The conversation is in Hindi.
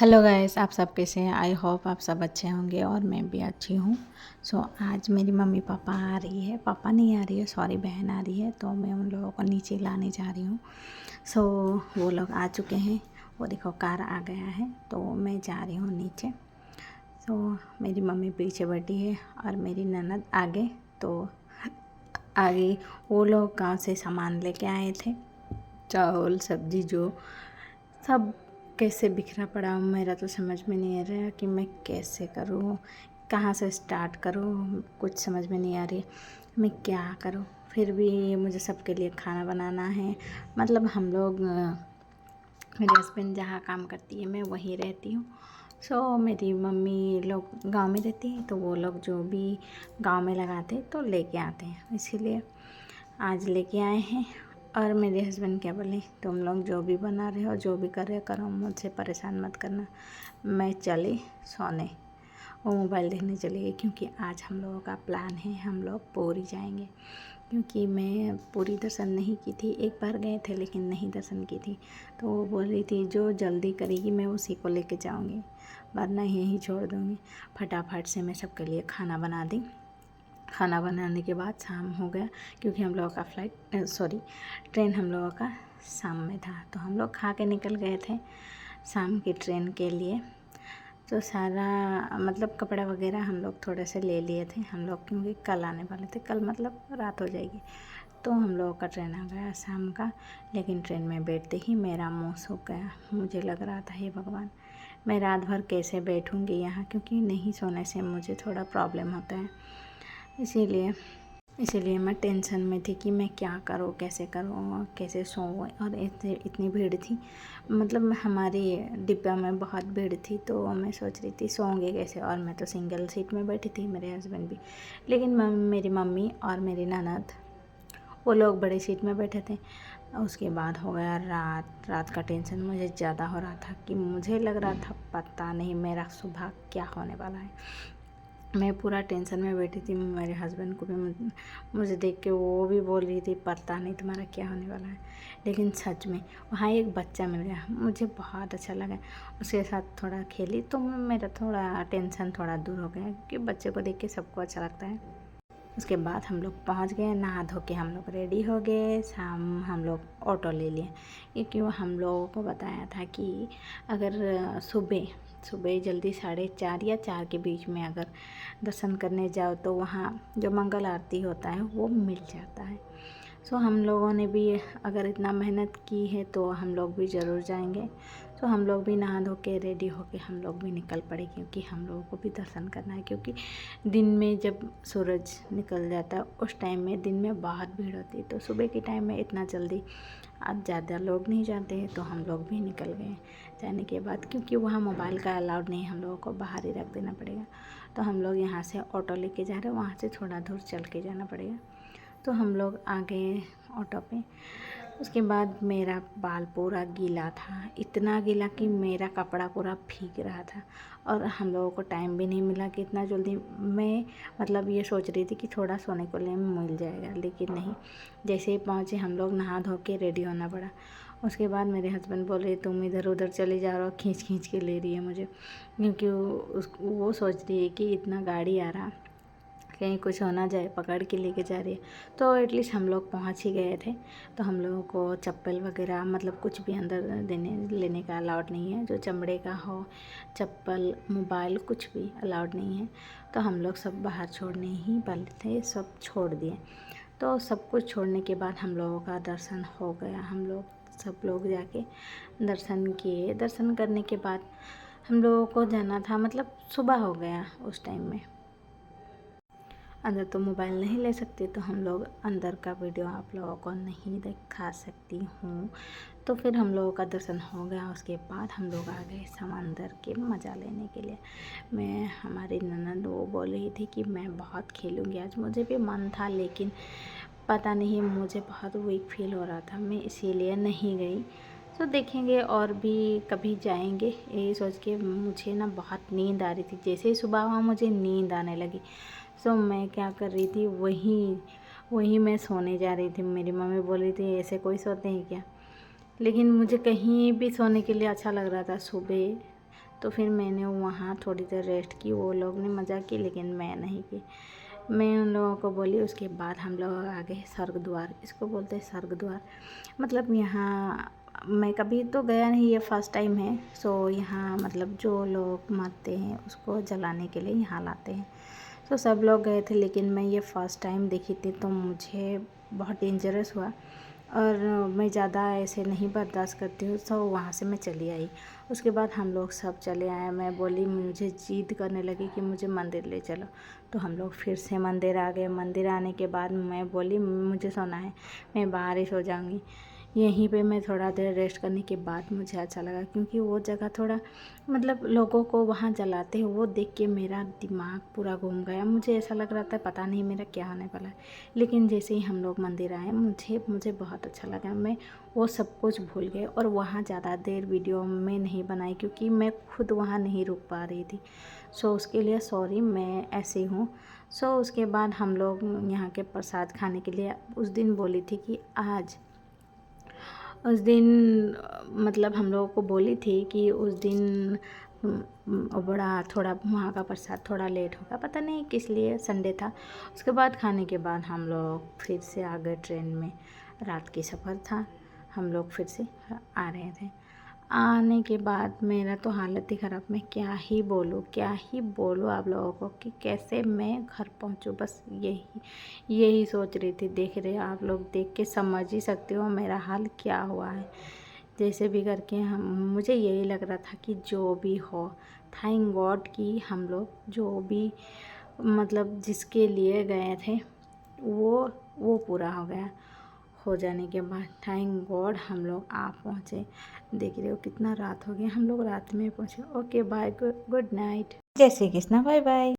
हेलो गाइस, आप सब कैसे हैं? आई होप आप सब अच्छे होंगे और मैं भी अच्छी हूँ। आज मेरी मम्मी पापा आ रही है, पापा नहीं आ रही है, सॉरी बहन आ रही है, तो मैं उन लोगों को नीचे लाने जा रही हूँ। वो लोग आ चुके हैं, वो देखो कार आ गया है, तो मैं जा रही हूँ नीचे। मेरी मम्मी पीछे बैठी है और मेरी ननद आगे। तो आगे वो लोग गाँव से सामान लेके आए थे, चावल सब्जी जो सब कैसे बिखरा पड़ा। मेरा तो समझ में नहीं आ रहा कि मैं कैसे करूँ, कहाँ से स्टार्ट करूँ, कुछ समझ में नहीं आ रही मैं क्या करूँ। फिर भी मुझे सबके लिए खाना बनाना है। मतलब हम लोग मेरे हस्बैंड जहाँ काम करती है मैं वहीं रहती हूँ। मेरी मम्मी लोग गांव में रहती है, तो वो लोग जो भी गांव में लगाते तो लेके आते हैं, इसीलिए आज लेके आए हैं। और मेरे हस्बैंड क्या बोले, तुम लोग जो भी बना रहे हो जो भी कर रहे हो करो, मुझसे परेशान मत करना। मैं चली सोने, वो मोबाइल देखने चली गई, क्योंकि आज हम लोगों का प्लान है हम लोग पूरी जाएंगे। क्योंकि मैं पूरी दर्शन नहीं की थी, एक बार गए थे लेकिन नहीं दर्शन की थी। तो वो बोल रही थी जो जल्दी करेगी मैं उसी को लेके जाऊंगी, वरना यहीं छोड़ दूँगी। फटाफट से मैं सबके लिए खाना बना दी। खाना बनाने के बाद शाम हो गया, क्योंकि हम लोगों का ट्रेन हम लोगों का शाम में था, तो हम लोग खा के निकल गए थे शाम की ट्रेन के लिए। तो सारा मतलब कपड़ा वगैरह हम लोग थोड़े से ले लिए थे हम लोग, क्योंकि कल आने वाले थे, कल मतलब रात हो जाएगी। तो हम लोगों का ट्रेन आ गया शाम का, लेकिन ट्रेन में बैठते ही मेरा मुँह सूख गया। मुझे लग रहा था हे भगवान, मैं रात भर कैसे बैठूँगी यहाँ, क्योंकि नहीं सोने से मुझे थोड़ा प्रॉब्लम होता है। इसीलिए मैं टेंशन में थी कि मैं क्या करूँ, कैसे करूँ, कैसे सोऊँ। और इतनी भीड़ थी, मतलब हमारी डिब्बा में बहुत भीड़ थी, तो मैं सोच रही थी सोऊंगी कैसे। और मैं तो सिंगल सीट में बैठी थी, मेरे हस्बैंड भी, लेकिन मेरी मम्मी और मेरी ननद वो लोग बड़े सीट में बैठे थे। उसके बाद हो गया रात का टेंशन मुझे ज़्यादा हो रहा था, कि मुझे लग रहा था पता नहीं मेरा सुबह क्या होने वाला है। मैं पूरा टेंशन में बैठी थी। मेरे हस्बैंड को भी मुझे देख के वो भी बोल रही थी पता नहीं तुम्हारा क्या होने वाला है। लेकिन सच में वहाँ एक बच्चा मिल गया, मुझे बहुत अच्छा लगा। उसके साथ थोड़ा खेली तो मेरा थोड़ा टेंशन थोड़ा दूर हो गया, क्योंकि बच्चे को देख के सबको अच्छा लगता है। उसके बाद हम लोग पहुँच गए, नहा धो के हम लोग रेडी हो गए। शाम हम लोग ऑटो ले लिए, क्योंकि हम लोगों को बताया था कि अगर सुबह सुबह जल्दी 4:30 या 4 के बीच में अगर दर्शन करने जाओ तो वहाँ जो मंगल आरती होता है वो मिल जाता है। हम लोगों ने भी अगर इतना मेहनत की है तो हम लोग भी ज़रूर जाएंगे। हम लोग भी नहा धो के रेडी होके हम लोग भी निकल पड़े, क्योंकि हम लोगों को भी दर्शन करना है। क्योंकि दिन में जब सूरज निकल जाता है उस टाइम में दिन में बहुत भीड़ होती है, तो सुबह के टाइम में इतना जल्दी आज ज़्यादा लोग नहीं जाते हैं। तो हम लोग भी निकल गए जाने के बाद, क्योंकि वहाँ मोबाइल का अलाउड नहीं, हम लोगों को बाहर ही रख देना पड़ेगा। तो हम लोग यहाँ से ऑटो लेके जा रहे हैं, वहाँ से थोड़ा दूर चल के जाना पड़ेगा। तो हम लोग आ गए ऑटो पे। उसके बाद मेरा बाल पूरा गीला था, इतना गीला कि मेरा कपड़ा पूरा भीग रहा था। और हम लोगों को टाइम भी नहीं मिला कि इतना जल्दी, मैं मतलब ये सोच रही थी कि थोड़ा सोने को लिए मिल जाएगा, लेकिन नहीं। जैसे ही पहुँचे हम लोग नहा धो के रेडी होना पड़ा। उसके बाद मेरे हस्बैंड बोल रहे तुम इधर उधर चले जा रहे हो, खींच खींच के ले रही है मुझे, क्योंकि वो सोच रही है कि इतना गाड़ी आ रहा, कहीं कुछ हो ना जाए, पकड़ के लेके जा रही है। तो एटलीस्ट हम लोग पहुंच ही गए थे। तो हम लोगों को चप्पल वगैरह मतलब कुछ भी अंदर लेने का अलाउड नहीं है, जो चमड़े का हो, चप्पल मोबाइल कुछ भी अलाउड नहीं है। तो हम लोग सब बाहर छोड़ने ही वाले थे, सब छोड़ दिए। तो सब कुछ छोड़ने के बाद हम लोगों का दर्शन हो गया। हम लोग सब लोग जाके दर्शन किए। दर्शन करने के बाद हम लोगों को जाना था, मतलब सुबह हो गया उस टाइम में। अंदर तो मोबाइल नहीं ले सकती, तो हम लोग अंदर का वीडियो आप लोगों को नहीं दिखा सकती हूँ। तो फिर हम लोगों का दर्शन हो गया। उसके बाद हम लोग आ गए समंदर के मज़ा लेने के लिए। हमारी ननद वो बोल रही थी कि मैं बहुत खेलूँगी आज, मुझे भी मन था, लेकिन पता नहीं मुझे बहुत वीक फील हो रहा था, मैं इसीलिए नहीं गई। तो देखेंगे और भी कभी जाएंगे, यही सोच के। मुझे ना बहुत नींद आ रही थी, जैसे ही सुबह हुआ मुझे नींद आने लगी। मैं क्या कर रही थी, वहीं मैं सोने जा रही थी। मेरी मम्मी बोल रही थी ऐसे कोई सोते हैं क्या, लेकिन मुझे कहीं भी सोने के लिए अच्छा लग रहा था। सुबह तो फिर मैंने वहाँ थोड़ी देर रेस्ट की। वो लोग ने मज़ा की लेकिन मैं नहीं की। मैं उन लोगों को बोली। उसके बाद हम लोग आ गए स्वर्गद्वार। इसको बोलते हैं स्वर्गद्वार। मतलब यहाँ मैं कभी तो गया नहीं, ये फर्स्ट टाइम है। सो यहाँ मतलब जो लोग मरते हैं उसको जलाने के लिए यहाँ लाते हैं। तो सब लोग गए थे लेकिन मैं ये फ़र्स्ट टाइम देखी थी, तो मुझे बहुत डेंजरस हुआ और मैं ज़्यादा ऐसे नहीं बर्दाश्त करती हूँ। तो वहाँ से मैं चली आई। उसके बाद हम लोग सब चले आए। मैं बोली, मुझे ज़िद करने लगी कि मुझे मंदिर ले चलो। तो हम लोग फिर से मंदिर आ गए। मंदिर आने के बाद मैं बोली, मुझे सोना है, मैं बाहर ही सो जाऊँगी। यहीं पे मैं थोड़ा देर रेस्ट करने के बाद मुझे अच्छा लगा, क्योंकि वो जगह थोड़ा मतलब लोगों को वहाँ जलाते हैं वो देख के मेरा दिमाग पूरा घूम गया। मुझे ऐसा लग रहा था पता नहीं मेरा क्या होने वाला है। लेकिन जैसे ही हम लोग मंदिर आए मुझे बहुत अच्छा लगा। मैं वो सब कुछ भूल गए और वहाँ ज़्यादा देर वीडियो में नहीं बनाई, क्योंकि मैं खुद वहाँ नहीं रुक पा रही थी। सो उसके लिए सॉरी, मैं ऐसी हूँ। सो उसके बाद हम लोग यहाँ के प्रसाद खाने के लिए उस दिन बोली थी कि उस दिन मतलब हम लोगों को बोली थी कि उस दिन बड़ा थोड़ा वहाँ का प्रसाद थोड़ा लेट होगा, पता नहीं किस लिए, संडे था। उसके बाद खाने के बाद हम लोग फिर से आ गए ट्रेन में। रात की सफ़र था, हम लोग फिर से आ रहे थे। आने के बाद मेरा तो हालत ही ख़राब। मैं क्या ही बोलूँ आप लोगों को कि कैसे मैं घर पहुँचूँ। बस यही सोच रही थी। देख रहे आप लोग, देख के समझ ही सकते हो मेरा हाल क्या हुआ है। जैसे भी करके मुझे यही लग रहा था कि जो भी हो, थैंक गॉड कि हम लोग जो भी मतलब जिसके लिए गए थे वो पूरा हो गया। हो जाने के बाद थैंक गॉड हम लोग आ पहुँचे। देख रहे हो कितना रात हो गया, हम लोग रात में पहुँचे। ओके बाय, गुड नाइट, जय श्री कृष्णा, बाय बाय।